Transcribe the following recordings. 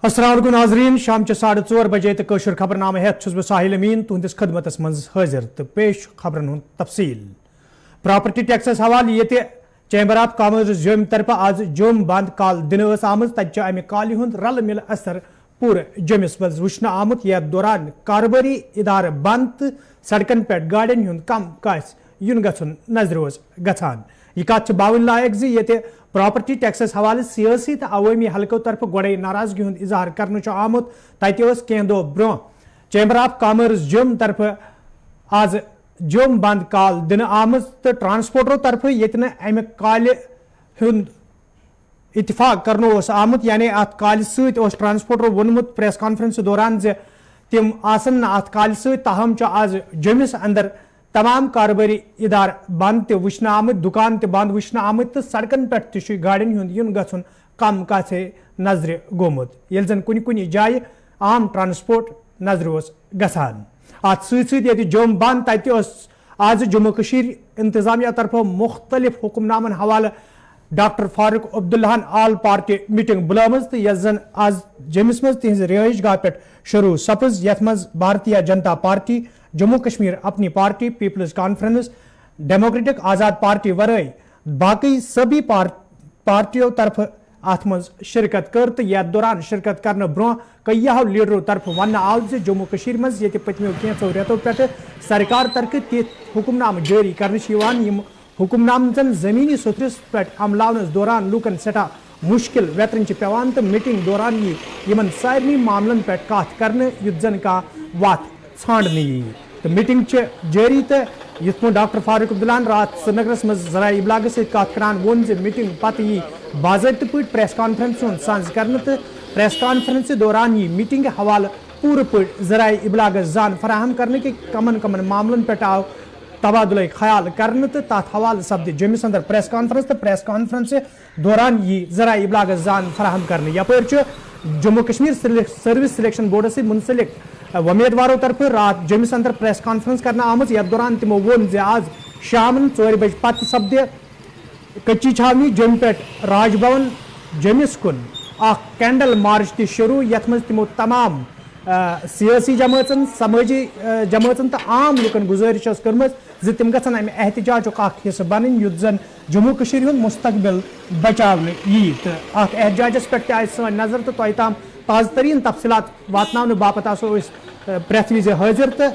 अस्सलाम वालेकुम नाज़रीन शाम 4:30 बजे तो कशर खबरनामे हेत बह साहिल अमीन तुंदिस खदमतस मज हाजिर तो पेश खबरन हुंद तफसील। प्रॉपर्टी टैक्सस हवाले ये चैम्बर ऑफ कॉमर्स जोम तरफ आज जोम बंद काल दिन आम तत अमि काल हुंद रल मिल असर पूरे जोमिस मज वुचन आमुत यथ दौरान कारोबारी इदार बंद सड़कन पे गाड़ियन हुंद कम कास युन गछुन नजर ओस गछान। यह कत बावन लायक जी ये प्रॉपर्टी टैक्सस हवाले सियासी तो अवामी हलकों तरफ गोड़े नाराजगी हुंद इजहार करने आमुत तत कह दो ब्रोह चैम्बर ऑफ कॉमर्स जोम तरफ आज जोम बंद काल दिन आम तो ट्रांसपोर्टरों तरफ ये अमि काल हुंद इतफाक करनो आमुत यानी अत काल सत ट्रांसपोर्टरों वोनमुत प्रेस कॉन्फ्रेंस दौरान जे तिम आसन अत काल सत ताहम आज जोमिस अंदर तमाम कारोबारी इदार बंद तो वुचन आमुत दुकान तो बंद वुचन आमुत तो सड़कन पे गाड़ियन हुंद युन गछुन कम कासे नजर गोमुत येल जन कुनि कुनि जाय आम ट्रांसपोर्ट नजर ओस गछान। अत सत जोम बंद तत आज जम्मू कशीर इंतजामिया तरफ मुख्तलिफ हुक्मनामन हवाले डॉक्टर फारूक अब्दुल्लाहन आल पार्टी मीटिंग बुलामज तो यह जन आज जमिस मज तिहज रिहाइश गाह पे शुरू सपज यथ मज भारतीय जनता पार्टी जम्मू कश्मीर अपनी पार्टी पीपल्स कॉन्फ्रेंस डेमोक्रेटिक आज़ाद पार्टी वरई बाकी सभी पार्टियों तरफ अत मज शिरकत कर तो यथ दौरान शिरकत करने ब्रोह कईयों लीडरों तरफ वन आव जम्मू कश्मीर मज ये पतमो कैंसो रेतों पे सरकार तरफ ति हुक्मनाम जारी कर हुक्मनामन जमीनी सतरस पे अमलावनस दौरान लूकन सठा मुश्किल वेतरन पेवान तो मीटिंग दौरान यमन सारे मामलन पे कत कर युत जन का वत छांडने यी तो मीटिंग जारी तो युथ डॉक्टर फारूक अब्दुल्लाहन रात श्रीनगरस मज ज़राए इबलाग कत करान वोन मीटिंग पत्त यी बाज़ाब्त पे प्रेस कॉन्फ्रेंस सांझ कर तो प्रेस कॉन्फ्रेंस दौरान यी मीटिंग हवाले पूरे पे ज़राए इबलाग जान फराहम करने के कमन कमन मामलन पे आव तबादुल ख्याल करने तो तथ हवाले सपद जमिस अंदर प्रेस कॉन्फ्रेंस दौरान यी ज़राए इबलाग जान फराहम करने यपर Jammu Kashmir service selection board से मुंसलिक उम्मीदवारों तरफ रात जमिस अंदर प्रेस कॉन्फ्रेंस करना आम यथ दौरान तमो वोन आज शाम 4 बजे पत् सपद कच्ची छावनी जम पे राजभवन जमिस कुन कैंडल मार्च ति शुरू यथ मज तमो तमाम सियासी जमातन समाजी जमातन तो आम लुकन गुजारिश कर्म तिम गन अमि एहतजाज हिस्सा बन युत जन जम्मू कश्मीर हुंद मुस्तकबिल बचावने यी तो अत एहतजाजस पे आय सन नजर तो तोह ताम ताज़ तरीन तफसीलात वातनावने बापत आसो प्रेथ विज हाजिर तो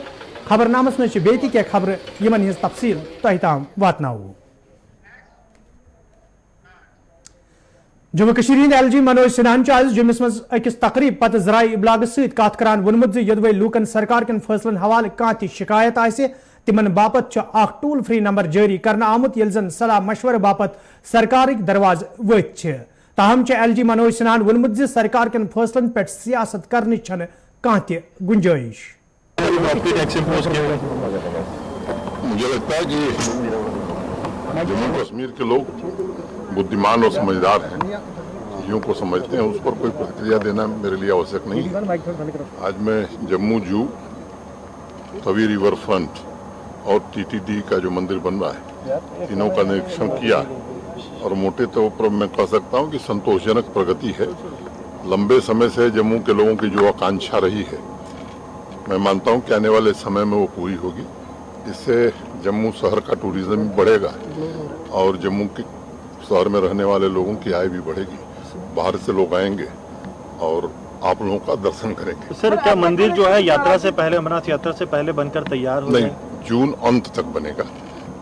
खबरनामस मज बेति क्या खबर यमन हिंज तफसील तोह ताम वातनावो। जम्मू कश्मीर हिंद LG मनोज सिन्हान आज जमिस मज अकिस तकरीब पत् ज़राए इबलाग सत कत करान वोनमुत यदवे लूकन सरकार कन फैसलन हवाले कह शिकायत आसे तिमन बापत टोल फ्री नंबर जारी करना आमुत येल जन सलाह मशवर बापत सरकार दरवाज वत ताहम LG मनोज सिन्हान वोनमुत सरकार कन फैसलन पे सियासत करने कह गुंजाइश। मुझे लगता है कि जम्मू कश्मीर के लोग बुद्धिमान और समझदार हैं, चीज़ों को समझते हैं, उस पर कोई प्रतिक्रिया देना मेरे लिए आवश्यक नहीं है। आज मैं जम्मू जू तवी रिवर फ्रंट और TTD का जो मंदिर बन रहा है तीनों का निरीक्षण किया और मोटे तौर पर मैं कह सकता हूं कि संतोषजनक प्रगति है। लंबे समय से जम्मू के लोगों की जो आकांक्षा रही है मैं मानता हूं कि आने वाले समय में वो पूरी होगी। इससे जम्मू शहर का टूरिज्म बढ़ेगा और जम्मू के शहर में रहने वाले लोगों की आय भी बढ़ेगी, बाहर से लोग आएंगे और आप लोगों का दर्शन करेंगे। सर क्या मंदिर जो है यात्रा से पहले अमरनाथ यात्रा से पहले बनकर तैयार हो नहीं, जून अंत तक बनेगा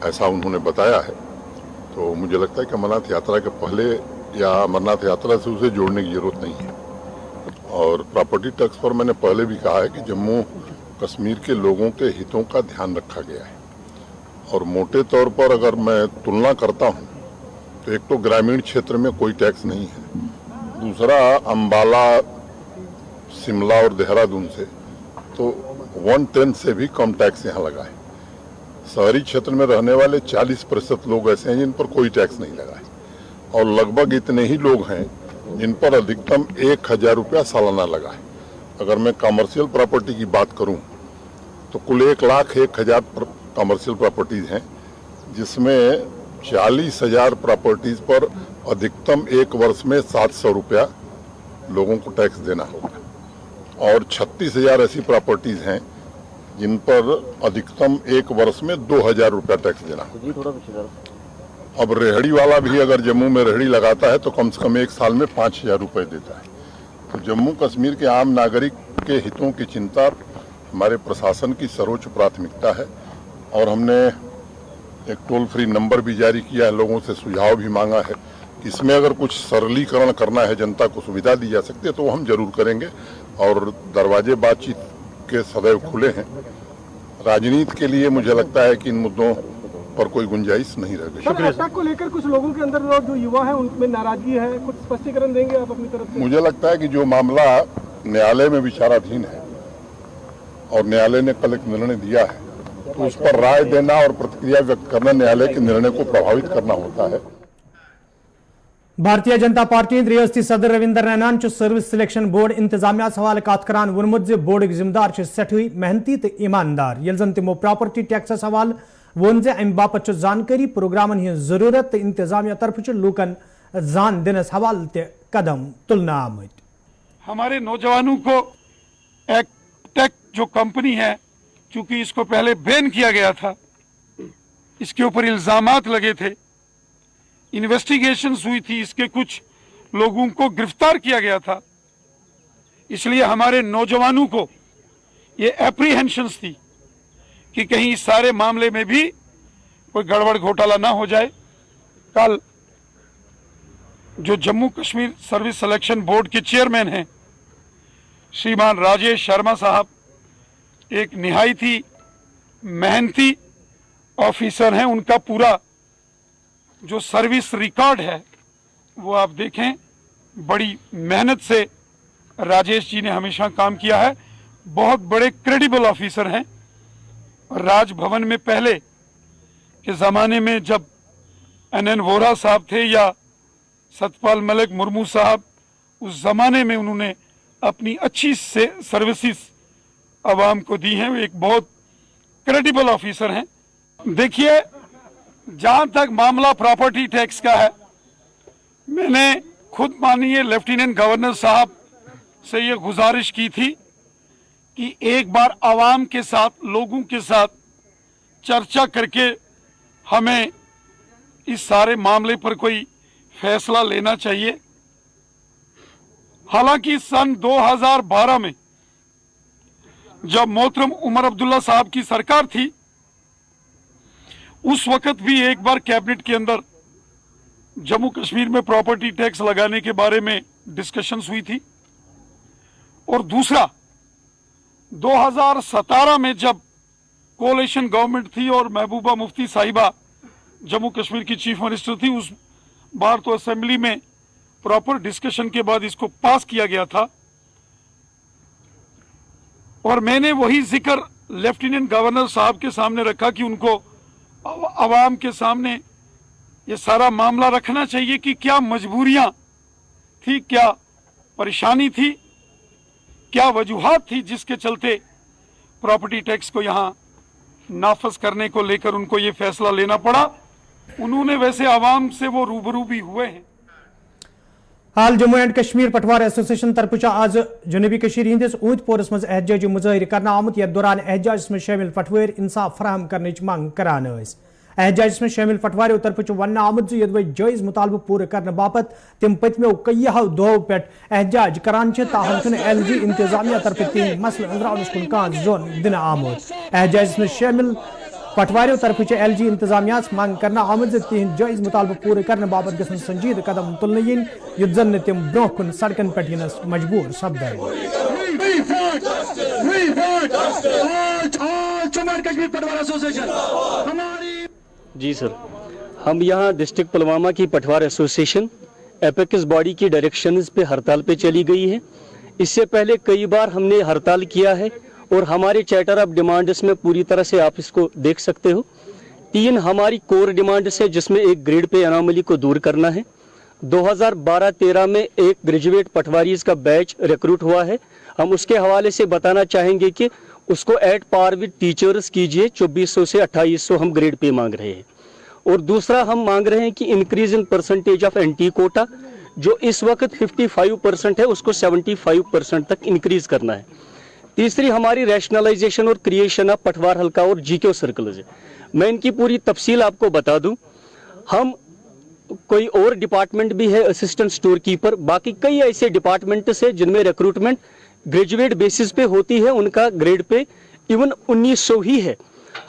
ऐसा उन्होंने बताया है। तो मुझे लगता है कि अमरनाथ यात्रा के पहले या अमरनाथ यात्रा से उसे जोड़ने की जरूरत नहीं है। और प्रॉपर्टी टैक्स पर मैंने पहले भी कहा है कि जम्मू कश्मीर के लोगों के हितों का ध्यान रखा गया है और मोटे तौर पर अगर मैं तुलना करता हूँ तो एक तो ग्रामीण क्षेत्र में कोई टैक्स नहीं है, दूसरा अंबाला शिमला और देहरादून से तो 1/10 से भी कम टैक्स यहाँ लगा है। शहरी क्षेत्र में रहने वाले 40% लोग ऐसे हैं जिन पर कोई टैक्स नहीं लगा है और लगभग इतने ही लोग हैं जिन पर अधिकतम 1000 रुपया सालाना लगा है। अगर मैं कमर्शियल प्रॉपर्टी की बात करूं तो कुल 1,01,000 कमर्शियल प्रॉपर्टीज हैं जिसमें 40,000 प्रॉपर्टीज पर अधिकतम एक वर्ष में 700 रुपया लोगों को टैक्स देना होगा और 36,000 ऐसी प्रॉपर्टीज हैं जिन पर अधिकतम एक वर्ष में 2,000 रुपया टैक्स देना होगा। अब रेहड़ी वाला भी अगर जम्मू में रेहड़ी लगाता है तो कम से कम एक साल में 5,000 रुपये देता है। तो जम्मू कश्मीर के आम नागरिक के हितों की चिंता हमारे प्रशासन की सर्वोच्च प्राथमिकता है और हमने एक टोल फ्री नंबर भी जारी किया है, लोगों से सुझाव भी मांगा है। इसमें अगर कुछ सरलीकरण करना है, जनता को सुविधा दी जा सकती है तो हम जरूर करेंगे और दरवाजे बातचीत के सदैव खुले हैं। राजनीति के लिए मुझे लगता है कि इन मुद्दों पर कोई गुंजाइश नहीं रह गई। अटैक को लेकर कुछ लोगों के अंदर जो युवा है उनमें नाराजगी है, कुछ स्पष्टीकरण देंगे आप अपनी तरफ से? मुझे लगता है कि जो मामला न्यायालय में विचाराधीन है और न्यायालय ने कल एक निर्णय दिया है तो उस पर राय देना और प्रतिक्रिया व्यक्त करना न्यायालय के निर्णय को प्रभावित करना होता है। भारतीय जनता पार्टी रियासती सदर रविंदर रैनान सर्विस सिलेक्शन बोर्ड इंतजामिया हवाले कत करान वोनमुत बोर्ड जिम्मेदार सठे मेहनती तो ईमानदार यल जन तिमो प्रॉपर्टी टैक्सस हवाले वोन अमि बापत प्रोग्रामन हज जरूरत तो इंतजामिया तरफ लूकन जान दिनस हवाले ते कदम तुलना आमत। हमारे नौजवानों को एक टेक जो कंपनी है, चूंकि इसको पहले बैन किया गया था, इसके ऊपर इल्जामात लगे थे, इन्वेस्टिगेशंस हुई थी, इसके कुछ लोगों को गिरफ्तार किया गया था, इसलिए हमारे नौजवानों को ये एप्रीहेंशंस थी कि कहीं इस सारे मामले में भी कोई गड़बड़ घोटाला ना हो जाए। कल जो Jammu Kashmir service selection board के चेयरमैन हैं श्रीमान राजेश शर्मा साहब एक निहायती मेहनती ऑफिसर हैं। उनका पूरा जो सर्विस रिकॉर्ड है वो आप देखें, बड़ी मेहनत से राजेश जी ने हमेशा काम किया है, बहुत बड़े क्रेडिबल ऑफिसर हैं। राजभवन में पहले के ज़माने में जब NN वोरा साहब थे या सतपाल मलिक मुर्मू साहब, उस ज़माने में उन्होंने अपनी अच्छी से सर्विसेज आवाम को दी हैं। वो एक बहुत क्रेडिबल ऑफिसर हैं। देखिए, जहाँ तक मामला प्रॉपर्टी टैक्स का है, मैंने खुद माननीय लेफ्टिनेंट गवर्नर साहब से ये गुजारिश की थी कि एक बार आवाम के साथ, लोगों के साथ चर्चा करके हमें इस सारे मामले पर कोई फैसला लेना चाहिए। हालांकि सन 2012 में जब मोहतरम उमर अब्दुल्ला साहब की सरकार थी, उस वक्त भी एक बार कैबिनेट के अंदर जम्मू कश्मीर में प्रॉपर्टी टैक्स लगाने के बारे में डिस्कशंस हुई थी। और दूसरा 2017 में जब कोalition गवर्नमेंट थी और महबूबा मुफ्ती साहिबा जम्मू कश्मीर की चीफ मिनिस्टर थी, उस बार तो असेंबली में प्रॉपर डिस्कशन के बाद इसको पास किया गया था। और मैंने वही जिक्र लेफ्टिनेंट गवर्नर साहब के सामने रखा कि उनको आवाम के सामने ये सारा मामला रखना चाहिए कि क्या मजबूरियां थी, क्या परेशानी थी, क्या वजूहात थी जिसके चलते प्रॉपर्टी टैक्स को यहाँ नाफज करने को लेकर उनको ये फैसला लेना पड़ा। उन्होंने वैसे आवाम से वो रूबरू भी हुए हैं। हाल जम्मू एंड कश्मीर पटवार एसोसिएशन तरफ आज जनूबी कश्मीर हिंदिस ऊंतपोरस मज एहतजाजी मुजाहिर करना आमुत। यथ दौरान एहतजाज में शामिल पटवार इंसाफ फराहम करने मांग करान। एहतजाज में शामिल पटवारों तरफ वन आमुत यदि जायज मुतालबे पूरे करने बापत तिम पत्मो कईहो दो पे एहतजाज करान, ताहम LG इंतजामिया तरफ तीन मसल अंदरानस कुन कान जोन दिन आमुत। एहतजाज में शामिल पटवारों तरफ LG इंतजामिया मांग करना आमुत तिहद जायज मुतालबे पूरे करने बापत गसन संजीद कदम तुलन इन युथ जन तिम ब्रोह कुन सड़कन पे यनस मजबूर सपदन। जी सर, हम यहाँ डिस्ट्रिक्ट पुलवामा की पटवार एसोसिएशन एपेक्स बॉडी की डायरेक्शंस पे हड़ताल पे चली गई है। इससे पहले कई बार हमने हड़ताल किया है और हमारे चार्टर ऑफ डिमांड्स में पूरी तरह से आप इसको देख सकते हो। 3 हमारी कोर डिमांड्स है जिसमें एक ग्रेड पे अनोमली को दूर करना है। 2012-13 में एक ग्रेजुएट पटवारीज का बैच रिक्रूट हुआ है। हम उसके हवाले से बताना चाहेंगे कि उसको एट पार विद टीचर्स कीजिए। 2400 से 2800 हम ग्रेड पे मांग रहे हैं। और दूसरा हम मांग रहे हैं कि increase in percentage of anti quota जो इस वक्त 55% है उसको 75% तक इंक्रीज करना है। तीसरी हमारी रैशनलाइजेशन और क्रिएशन ऑफ पटवार हल्का और जीके सर्कल्स है। मैं इनकी पूरी तफसील आपको बता दूं। हम कोई और डिपार्टमेंट भी है, असिस्टेंट स्टोर कीपर, बाकी कई ऐसे डिपार्टमेंट्स है जिनमें रिक्रूटमेंट ग्रेजुएट बेसिस पे होती है, उनका ग्रेड पे इवन 1900 ही है।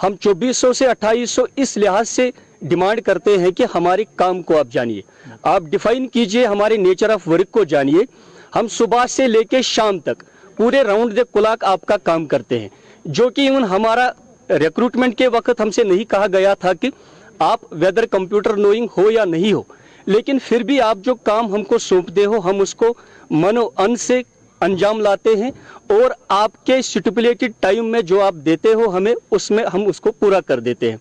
हम 2400 से 2800 इस लिहाज से डिमांड करते हैं कि हमारे काम को आप जानिए, आप डिफाइन कीजिए, हमारे नेचर ऑफ वर्क को जानिए। हम सुबह से लेके शाम तक पूरे राउंड द क्लॉक आपका काम करते हैं, जो कि इवन हमारा रिक्रूटमेंट के वक्त हमसे नहीं कहा गया था कि आप वेदर कंप्यूटर नोइंग हो या नहीं हो, लेकिन फिर भी आप जो काम हमको सौंपते हो हम उसको मनो अन से अंजाम लाते हैं और आपके स्टिपुलेटेड टाइम में जो आप देते हो हमें, उसमें हम उसको पूरा कर देते हैं।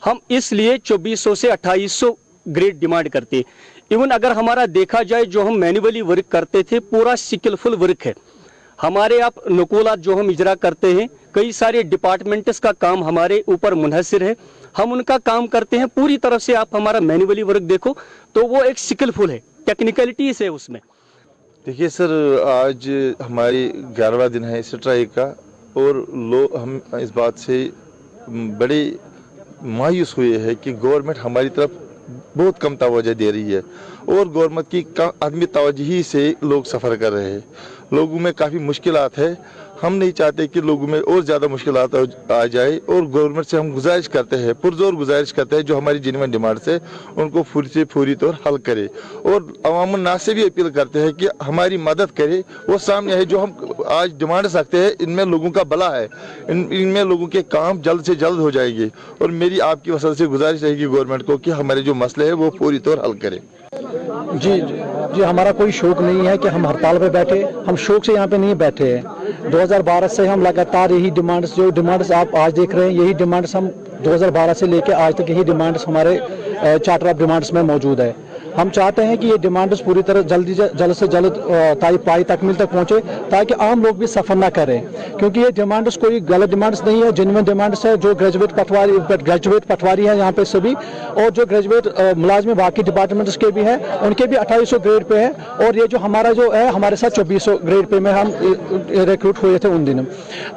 हम इसलिए 2400 से 2800 ग्रेड डिमांड करते हैं। इवन अगर हमारा देखा जाए जो हम मैन्युअली वर्क करते थे पूरा स्किलफुल वर्क है हमारे। आप नुकूलात जो हम इजरा करते हैं, कई सारे डिपार्टमेंट्स का काम हमारे ऊपर मुनहसिर है, हम उनका काम करते हैं पूरी तरह से। आप हमारा मैन्युअली वर्क देखो तो वो एक स्किलफुल है, टेक्निकलिटीज है उसमें। देखिए सर, आज हमारी 11वां दिन है स्ट्राइक का और हम इस बात से बड़े मायूस हुए हैं कि गवर्नमेंट हमारी तरफ बहुत कम तवज्जो दे रही है और गवर्नमेंट की आदमी तवज्जो से लोग सफ़र कर रहे हैं। लोगों में काफ़ी मुश्किलात है। हम नहीं चाहते कि लोगों में और ज़्यादा मुश्किलात आ जाए और गवर्नमेंट से हम गुजारिश करते हैं, पुरजोर गुजारिश करते हैं, जो हमारी जेन्युइन डिमांड्स है उनको पूरी तौर हल करे और अवामुन नास से भी अपील करते हैं कि हमारी मदद करे। वो सामने है जो हम आज डिमांड सकते हैं, इनमें लोगों का भला है, इनमें लोगों के काम जल्द से जल्द हो जाएंगे और मेरी आपकी वजह से गुजारिश रहेगी गवर्नमेंट को कि हमारे जो मसले है वो पूरी तौर हल करे। जी, हमारा कोई शौक नहीं है कि हम हड़ताल पे बैठे, हम शौक से यहाँ पे नहीं बैठे हैं। 2012 से हम लगातार यही डिमांड्स आप आज देख रहे हैं, यही डिमांड्स हम 2012 से लेके आज तक यही डिमांड्स हमारे चार्टर ऑफ डिमांड्स में मौजूद है। हम चाहते हैं कि ये डिमांड्स पूरी तरह जल्द से जल्द पाई तकमील तक पहुँचे ताकि आम लोग भी सफ़र ना करें, क्योंकि ये डिमांड्स कोई गलत डिमांड्स नहीं है, जेन्युइन डिमांड्स है। जो ग्रेजुएट पटवारी है यहाँ पे सभी, और जो ग्रेजुएट मुलाजमे बाकी डिपार्टमेंट्स के भी हैं उनके भी 2800 ग्रेड पे है, और ये जो हमारा जो है हमारे साथ 2400 ग्रेड पे में हम रिक्रूट हुए थे उन दिनों।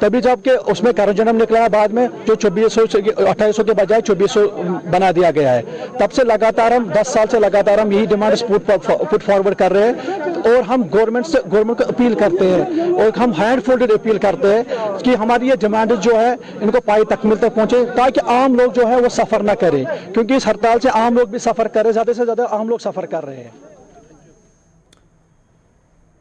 तभी जब के उसमें करंजनम निकला है बाद में, जो 2800 के बजाय 2400 बना दिया गया है। तब से लगातार हम 10 साल से लगातार यही डिमांड्स पुट फॉरवर्ड कर रहे हैं और हम गवर्नमेंट को अपील करते हैं और हम हैंड फोल्डेड अपील करते हैं कि हमारी ये डिमांड जो है इनको पाई तकमील तक पहुंचे ताकि आम लोग जो है वो सफर ना करें, क्योंकि इस हड़ताल से आम लोग भी सफर कर रहे हैं, ज्यादा से ज्यादा आम लोग सफर कर रहे हैं।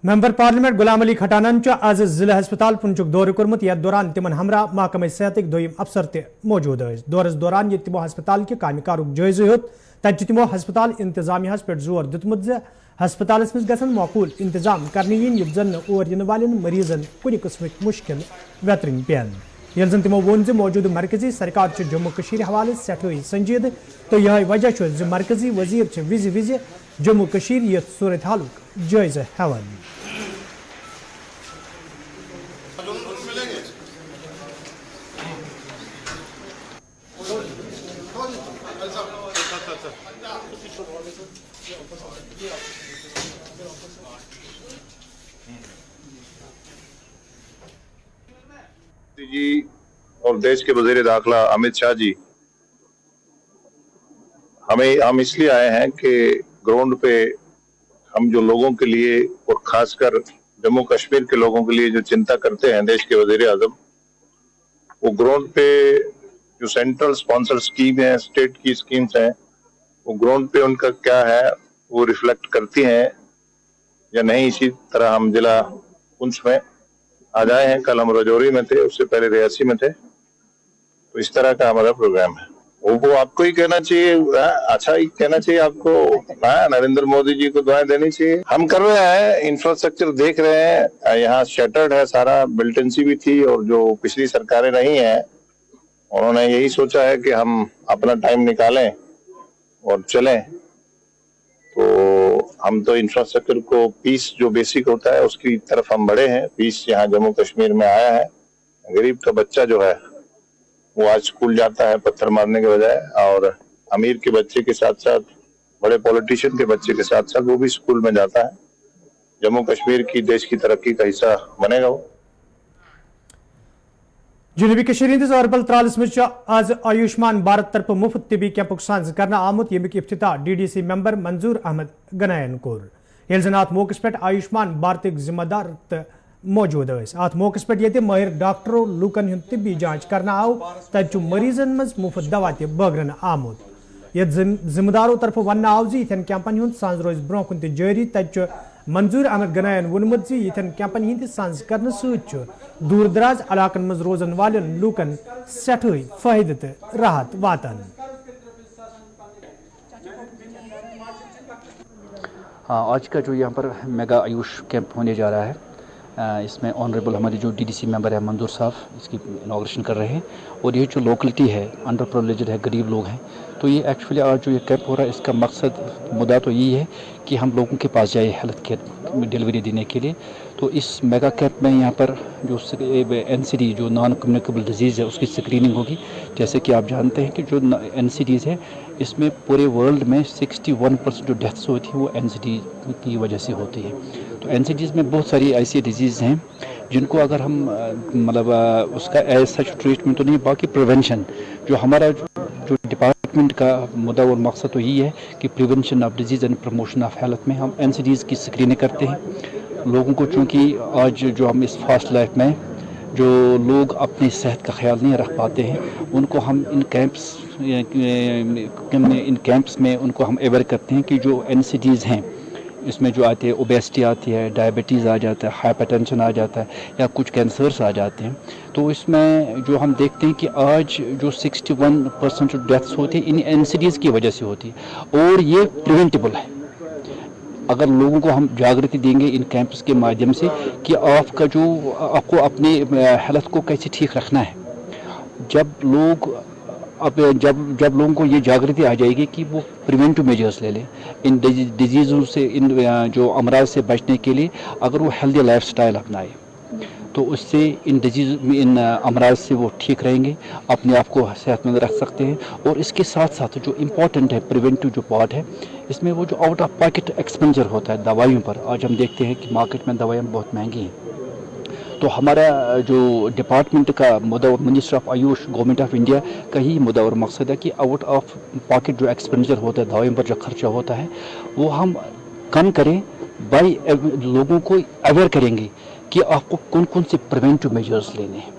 मेंबर पार्लियामेंट गुलाम अली खटानन आज जिला हस्पताल पुंचुक दौर कर्मुत, यथ दौरान तिमन हमरा महकमा सेहत दोयम अफसर ते मौजूद दौरस दौरान तिमो हस्पताल के कामि कारुक जायजा हेत। तत तिमो हस्पताल इंतजामिया पे जोर दितमुत जे हस्पताल मज गसन माकूल इंतजाम करने युत जन और इन वाले मरीजन कुछ किस्म मुश्किल वेतरन पेन। यल जन तिमो वोन जे मौजूद मरकजी सरकार जम्मू कशीर हवाले सठोई संजीद, तो यह वजह जे मरकजी वजीर विज विज जम्मू कशीर ये सूरत हालुक जायजा हेवन। जी और देश के वजीर दाखिला अमित शाह जी, हम इसलिए आए हैं कि ग्राउंड पे हम जो लोगों के लिए और खासकर जम्मू कश्मीर के लोगों के लिए जो चिंता करते हैं देश के वजीर आजम, वो ग्राउंड पे जो सेंट्रल स्पॉन्सर स्कीम है, स्टेट की स्कीम्स हैं, वो ग्राउंड पे उनका क्या है वो रिफ्लेक्ट करती हैं या नहीं। इसी तरह हम जिला पुंछ में आज आए हैं, कल हम राजौरी में थे, उससे पहले रियासी में थे, तो इस तरह का हमारा प्रोग्राम है। वो आपको ही कहना चाहिए, अच्छा ही कहना चाहिए आपको, नरेंद्र मोदी जी को दुआएं देनी चाहिए। हम कर रहे हैं, इंफ्रास्ट्रक्चर देख रहे हैं, यहाँ शटर्ड है सारा, बिल्टेंसी भी थी, और जो पिछली सरकारें रही हैं उन्होंने यही सोचा है कि हम अपना टाइम निकालें और चलें। तो हम तो इंफ्रास्ट्रक्चर को, पीस जो बेसिक होता है उसकी तरफ हम बढ़े हैं। पीस यहाँ जम्मू कश्मीर में आया है। गरीब का बच्चा जो है वो आज स्कूल जाता है पत्थर मारने के बजाय, और अमीर के बच्चे के साथ साथ बड़े पॉलिटिशियन के बच्चे के साथ साथ वो भी स्कूल में जाता है। जम्मू कश्मीर की देश की तरक्की का हिस्सा बनेगा वो। जनूबी कश्मीर हंदिस अरबल त्रालस मज आज आयुष्मान भारत तरफ मुफ्त तिबी कैंपुक सांज करना आमुत यमिक इफ्तिताह DDC मेंबर मंजूर अहमद गनायन कोर येल जन अत मौकस पे आयुष्मान भारत जिम्मेदार मौजूद अत मौकस पे ये माहिर डॉक्टरों लूकन हुंद तिबी जांच करना आव तत मुरीजन मज मुफ्त दवा तह बगरन आमुत ये जिम्मेदारों तरफ वन आव यन कैंपन हुंद सांज रोज ब्रोह कुन जारी तत मंजूर अहमद गनायन वोनमुत यन कैंपन हंद सांज करने सत दूर दराज इलाकन मज रोजन वालन लूकन सठे फायदे तो राहत वातान। आज का जो यहाँ पर मेगा आयुष कैंप होने जा रहा है, इसमें ऑनरेबल हमारे जो DDC मेंबर है मंजूर साहब इसकी इनाग्रेशन कर रहे हैं। और ये जो लोकलिटी है अंडर प्रिविलेज्ड है, गरीब लोग हैं, तो ये एक्चुअली आज जो ये कैंप हो रहा है इसका मकसद मुद्दा तो यही है कि हम लोगों के पास जाए हेल्थ केयर डिलीवरी देने के लिए। तो इस मेगा कैंप में यहाँ पर जो NCD जो नॉन कम्युनिकेबल डिजीज़ है उसकी स्क्रीनिंग होगी। जैसे कि आप जानते हैं कि जो NCDs है इसमें पूरे वर्ल्ड में 61% जो डेथ्स होती है वो NCD की वजह से होती है। तो NCDs में बहुत सारी ऐसी डिजीज़ हैं जिनको अगर हम मतलब उसका एज सच ट्रीटमेंट तो नहीं, बाकी प्रिवेंशन जो हमारा जो डिपार्टमेंट का मुद्दा और मकसद तो यही है कि prevention of disease and promotion of health में हम NCDs की स्क्रीनिंग करते हैं लोगों को। चूँकि आज जो हम इस फास्ट लाइफ में जो लोग अपनी सेहत का ख्याल नहीं रख पाते हैं उनको हम इन कैंप्स में उनको हम अवेयर करते हैं कि जो NCDs हैं इसमें जो आते हैं ओबेसिटी आती है, डायबिटीज़ आ जाता है, हाइपरटेंशन आ जाता है या कुछ कैंसर्स आ जाते हैं। तो इसमें जो हम देखते हैं कि आज जो 61% जो डेथ्स होती है इन NCDs की वजह से होती है और ये प्रिवेंटेबल है। अगर लोगों को हम जागृति देंगे इन कैंप्स के माध्यम से कि आपको अपने हेल्थ को कैसे ठीक रखना है, जब लोगों को ये जागृति आ जाएगी कि वो प्रिवेंटिव मेजर्स ले लें इन डिजीज़ों से, इन जो अमराज से बचने के लिए, अगर वो हेल्दी लाइफस्टाइल अपनाए तो उससे इन अमराज से वो ठीक रहेंगे, अपने आप को सेहतमंद रख सकते हैं। और इसके साथ साथ जो इम्पोर्टेंट है प्रिवेंटिव जो पार्ट है इसमें वो जो आउट ऑफ पॉकेट एक्सपेंडिचर होता है दवाइयों पर, आज हम देखते हैं कि मार्केट में दवाइयाँ बहुत महंगी हैं। तो हमारा जो डिपार्टमेंट का मुद्दा और minister of Ayush government of India का ही मुद्दा और मकसद है कि आउट ऑफ पॉकेट जो एक्सपेंडिचर होता है दवाइयों पर जो खर्चा होता है वो हम कम करें, लोगों को अवेयर करेंगे कि आपको कौन कौन से प्रिवेंटिव मेजर्स लेने हैं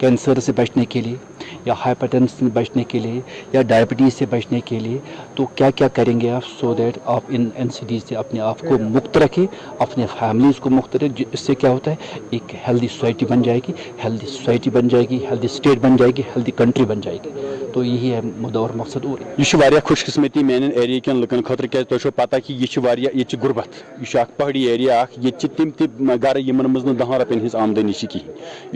कैंसर से बचने के लिए या हाइपरटेंशन से बचने के लिए या डायबिटीज़ से बचने के लिए। तो क्या क्या करेंगे आप सो दैट आप इन NCD से अपने आप को मुक्त रखें, अपने फैमिलीज़ को मुक्त रखें। इससे क्या होता है, एक हेल्दी सोसाइटी बन जाएगी, हेल्दी सोसाइटी बन जाएगी, हेल्दी स्टेट बन जाएगी, हेल्दी कंट्री बन जाएगी। तो यही है मुद्दा और मकसद। और यह खुशकिस्मती मान एरिया कन लुकन खतर क्या तुम पता कि यह गुरबत, यह पहाड़ी एरिया तिम गर यमन मज 10 रुपयन हज आमदनी कहें।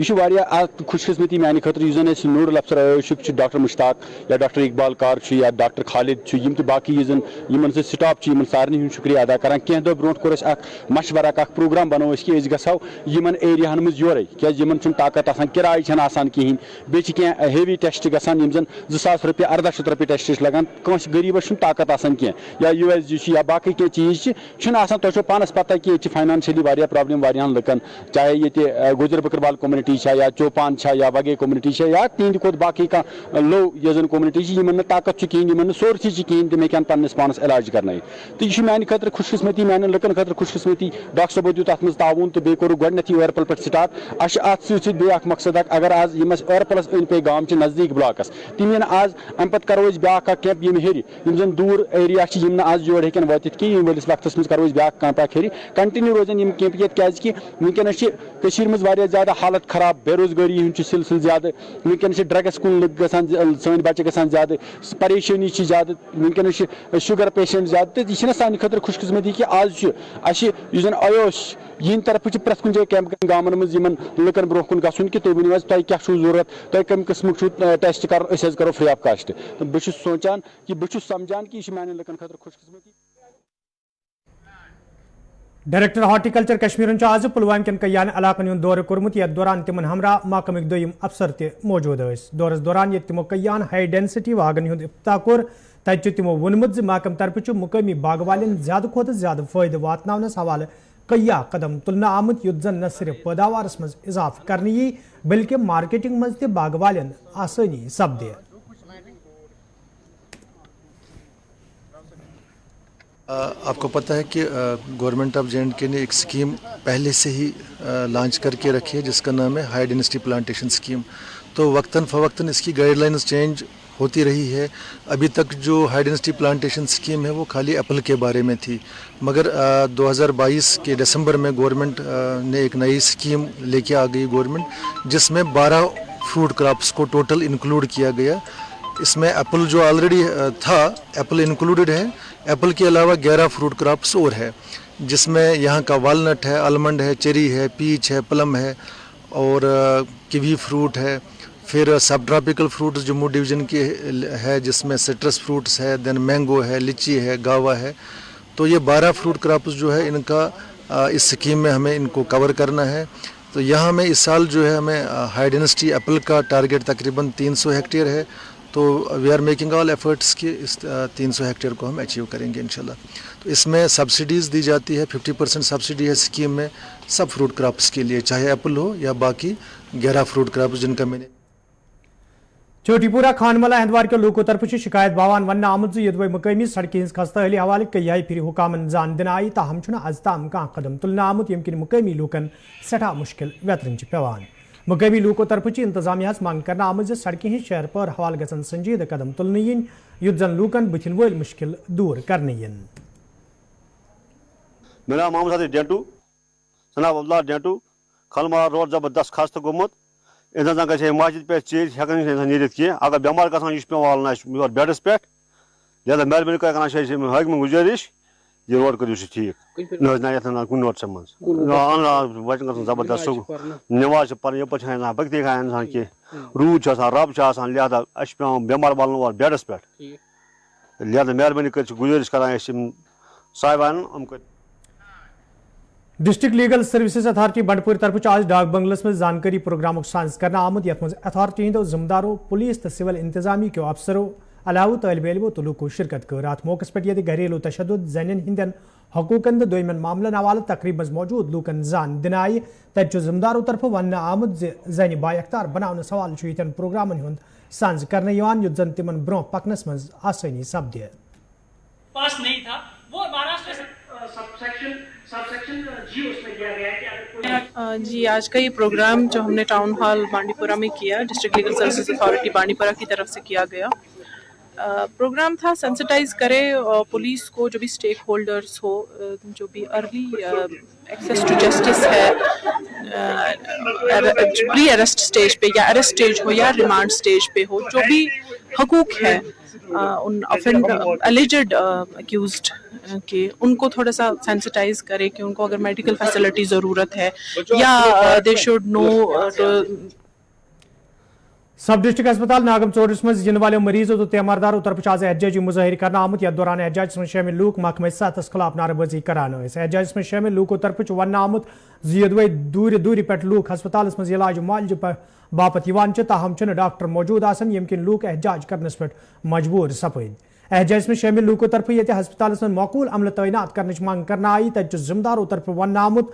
यह खुशकिस्मती मान खतर नोडल अफसर आयुषक डॉक्टर मुश्ताक या डॉक्टर इकबाल कार या डॉक्टर खालिद तो बाकी से स्टाफ सारे हूँ शुक्रिया अदा करान। कह दो ब्रो कोर मशवरा प्रोग्राम बनो कि गो इन एरिया मज योर क्या ताकत किराय कहें बे हेवी टेस्ट गसान 2000 रुपये 1800 रुपये टेस्ट लगान कंस गरीबस ताकत कह या USG या बाकी क्या चीज तुम पानस पता कि ये फाइनेंशियली वारिया प्रॉब्लम वारियान लुकन, चाहे ये गुजर बकरवाल कम्युनिटी या चौपान या वगे कम्युनिटी या तीन खुद बाकी का लो यजन कम्युनिटी ताकत कहें सोर्स कहें तमें पानस पानस इलाज करन। तो यह मान खतर खुशकिस्मती मान लुकन खतर खुशकिस्मती डॉक्टर साहब दित अत ताउन तो बेर गोडनथ ओरपल पे स्टार्ट अत सत मकसद अगर आज ओरपलस अंद पे गाँव नजदीक ब्लॉकस तम आज अम पे करो ब्या कैंप यम हेर यम दूर एरिया आज योर हेन वात कहें वलिस वक्त करो ब्या कैंप हेर कंटिन्यू रोजन यम कैंप ये क्या वनकस मज ज्यादा हालत खराब, बेरोजगारी हूँ सिलसिल ज्यादा, वनकस ड्रग्स कुन लुक सन बच्चे गसान ज्यादा, परेशानी ज्यादा, वनकस शुगर पेशेंट ज्यादा। तो यह सान खतर खुशकिस्मती कि आज जन आयुष यह तरफ प्रत कुछ कैंप गाँव मज लुकन ब्रो कुन गन कि तुम वो तुम क्या जरूरत, तुम कम किस्म टेस्ट करो फ्री ऑफ कास्ट। तो बहुत सोचान कि बहुत समझान कि यह मान लुकन खतर खुशकिस्मती। डायरेक्टर हार्टिकल्चर कश्मीर आज पुलवाम कन कयान इलाकन हूं दौर कोर्मुत यथ दौरान तिमन हमरा महकमक दोयम अफसर ते मौजूद दौरस दौरान ये तिमो कयान हाई डेंसिटी वागन हूं इफ्ताह कोर तत तमो वोनमुत महकम तरफ मुकामी बाग वालन ज्यादा खोत ज्यादा फायदे वातनावनस हवाले कया कदम तुलना आमुत युद्ध जन न सिर्फ पैदावारस मज इजाफ करने यी बल्कि मार्केटिंग मज बाग वालन आसानी सपदे। आपको पता है कि गवर्नमेंट ऑफ जे.एंड.के ने एक स्कीम पहले से ही लॉन्च करके रखी है जिसका नाम है हाई डेंसिटी प्लांटेशन स्कीम। तो वक्तन फ़वक्तन इसकी गाइडलाइंस चेंज होती रही है। अभी तक जो हाई डेंसिटी प्लांटेशन स्कीम है वो खाली एप्पल के बारे में थी, मगर 2022 के दिसंबर में गवर्नमेंट ने एक नई स्कीम लेके आ गई गवर्नमेंट, जिसमें 12 फ्रूट क्रॉप्स को टोटल इंक्लूड किया गया। इसमें एप्पल जो ऑलरेडी था एप्पल इंक्लूडेड है, एप्पल के अलावा 11 फ्रूट क्रॉप्स और है, जिसमें यहाँ का वालनट है, आलमंड है, चेरी है, पीच है, प्लम है और कीवी फ्रूट है। फिर सब ट्रॉपिकल फ्रूट्स जम्मू डिवीज़न के है जिसमें सिट्रस फ्रूट्स है, देन मैंगो है, लीची है, गावा है। तो ये 12 फ्रूट क्रॉप्स जो है इनका इस स्कीम में हमें इनको कवर करना है। तो यहाँ हमें इस साल जो है हमें हाई डेंसिटी एप्पल का टारगेट तकरीबन 300 हेक्टेयर है। तो we are making all efforts कि इस 300 हेक्टेयर को हम अचीव करेंगे इंशाल्लाह। तो इसमें सब्सिडीज़ दी जाती है, 50% सब्सिडी है स्कीम में सब फ्रूट क्रॉप्स के लिए, चाहे एप्पल हो या बाकी 11 फ्रूट क्रॉप्स जिनका मैंने। चोटीपुरा खानमला हंदवार के लोगों तरफ शिकायत बावान वन आमद यदवे मकामी सड़कें हज खस्ता हली हवाले कई फिर हुकामन जान दिन आई ताहम आज ताम कह कदम तुलना आमुत यम मकामी लूकन सठा मुश्किल वेतरन पेवान। मकामी लूकों तरफ इंतजामिया मांग करना आमद सड़कें शहर पर हवाल गसन संजीदा कदम तुलने इन युद्ध जन लूकन बुथिन वल मुश्किल दूर करने इन। मेरा मोहम्मद डेंटू सनाब अब्दुल्ला डेंटू खलमा रोड जबरदस्त खस्त गोमुत इंसान गए मस्जिद पे चीज हेकान नीरित की अगर बेमार गसान पेवान योर बेडस पे लिहाजा मेहरबानी कर हाकिम गुजारिश ये रोड करू ठीक ना कुन रोड मज बचन गन जबरदस्त नमाज पे भक्ति खा इंसान की रूद रब लिहाजा पे बेमार वालन बेडस पे लिहाजा मेहरबानी कर गुजारिश कर साहिबान डिस्ट्रिक्ट लीगल सर्विसेज अथॉरिटी बंडपुर तरफ आज डाक बंगलस में जानकारी प्रोग्राम सांस करना आमद यथ मज अथॉरिटी हंदो जिम्मेदारों पुलिस तो सिविल इंतजामी के अफसरों अलाव तलब इलमो तो लूको शिरकत कर अत मौके पे घरेलू तशद्दुद जन हिंदन हकूकन दोमन मामलन हवाले तकरीब मज मौजूद लूकन जान दिन आई तत जिम्मेदारों तरफ वन आमद जन बाख्तार बनाने सवाल यन प्रोग्रामन हुंद सांस करने युत जन तिमन ब्रोह पकनस मज आसानी सपदे। पास नहीं था वो महाराष्ट्र सबसेक्शन जी उसमें दिया गया है कि जी आज का ये प्रोग्राम जो हमने टाउन हॉल बांडीपुरा में किया, district legal services authority Bandipora की तरफ से किया गया प्रोग्राम था सेंसिटाइज करे पुलिस को, जो भी स्टेक होल्डर्स हो, जो भी अर्ली एक्सेस टू जस्टिस है प्री अरेस्ट स्टेज पे या अरेस्ट स्टेज हो या रिमांड स्टेज पे हो, जो भी हकूक है उन एलिजेड अक्यूज्ड के उनको थोड़ा सा सेंसिटाइज करे कि उनको अगर मेडिकल फैसिलिटी ज़रूरत है या दे शुड नो। सब डिस्ट्रिक्ट अस्पताल नागम चौरस में जिन वाले मरीजों तो तीमारदारों तरफ आज एहतजाजी मुजाहिर करना आमद या दौरान एहतजाज में शामिल लूक महकमे सतस खिलाफ नारेबाजी कराना एहतजाज में शामिल लूकों तरफ वन आमद यदवे दूर दूर पे लूक अस्पताल में इलाज मालज बापत ताहम डॉक्टर मौजूद आसन यमकिन लूक एहतजाज करनस पे मजबूर सपद। एहतजाज में शामिल लूकों तरफ ये अस्पताल में मौकूल अमल तैनात करने मांग करना आई तत जिम्मेदारों तरफ वन आमद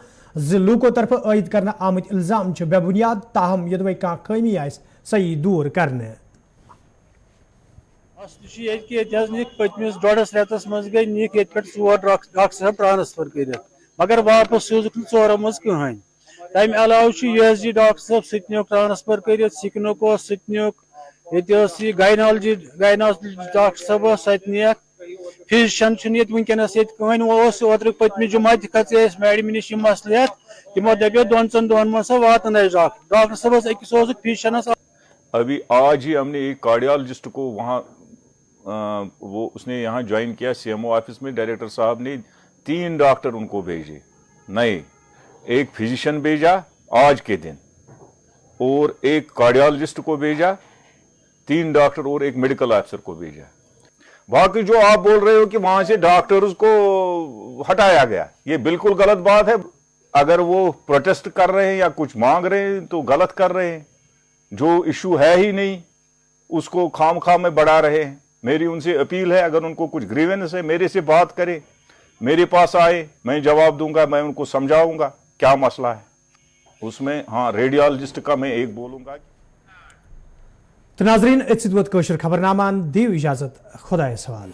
लूकों तरफ आयद करना आमद इल्जाम बेबुनियाद ताहम यदवे कह कमी आ सही दूर करने। पतमिस डोडस रेतस मज गई निक ये डॉक्टर साहब ट्रांसफर कर मगर वापस सोजुक चोर मज कहें तम अलाव यह डॉक्टर साहब सक ट्रांसफर कर सिकनुक ये गायनोलॉजी डॉक्टर साहब सक फिजिशियन वनकस कहें ओतर पतम जुमा खे मैडम नश मसल तमो दपो दोन दोन मज वात डॉक्टर साहब अकिस फिजिशियनस। अभी आज ही हमने एक कार्डियोलॉजिस्ट को वहाँ वो उसने यहाँ ज्वाइन किया सीएमओ ऑफिस में, डायरेक्टर साहब ने 3 डॉक्टर उनको भेजे नए, एक फिजिशियन भेजा आज के दिन और एक कार्डियोलॉजिस्ट को भेजा, 3 डॉक्टर और एक मेडिकल ऑफिसर को भेजा। बाकी जो आप बोल रहे हो कि वहां से डॉक्टर्स को हटाया गया, ये बिल्कुल गलत बात है। अगर वो प्रोटेस्ट कर रहे हैं या कुछ मांग रहे हैं तो गलत कर रहे हैं। जो इशू है ही नहीं उसको खाम खाम में बढ़ा रहे हैं। मेरी उनसे अपील है, अगर उनको कुछ ग्रीवेंस है मेरे से बात करें, मेरे पास आए, मैं जवाब दूंगा, मैं उनको समझाऊंगा क्या मसला है उसमें। हाँ, रेडियोलॉजिस्ट का मैं एक बोलूंगा। तो नाजरीन, खबरनामा दी इजाजत, खुदा सवाल।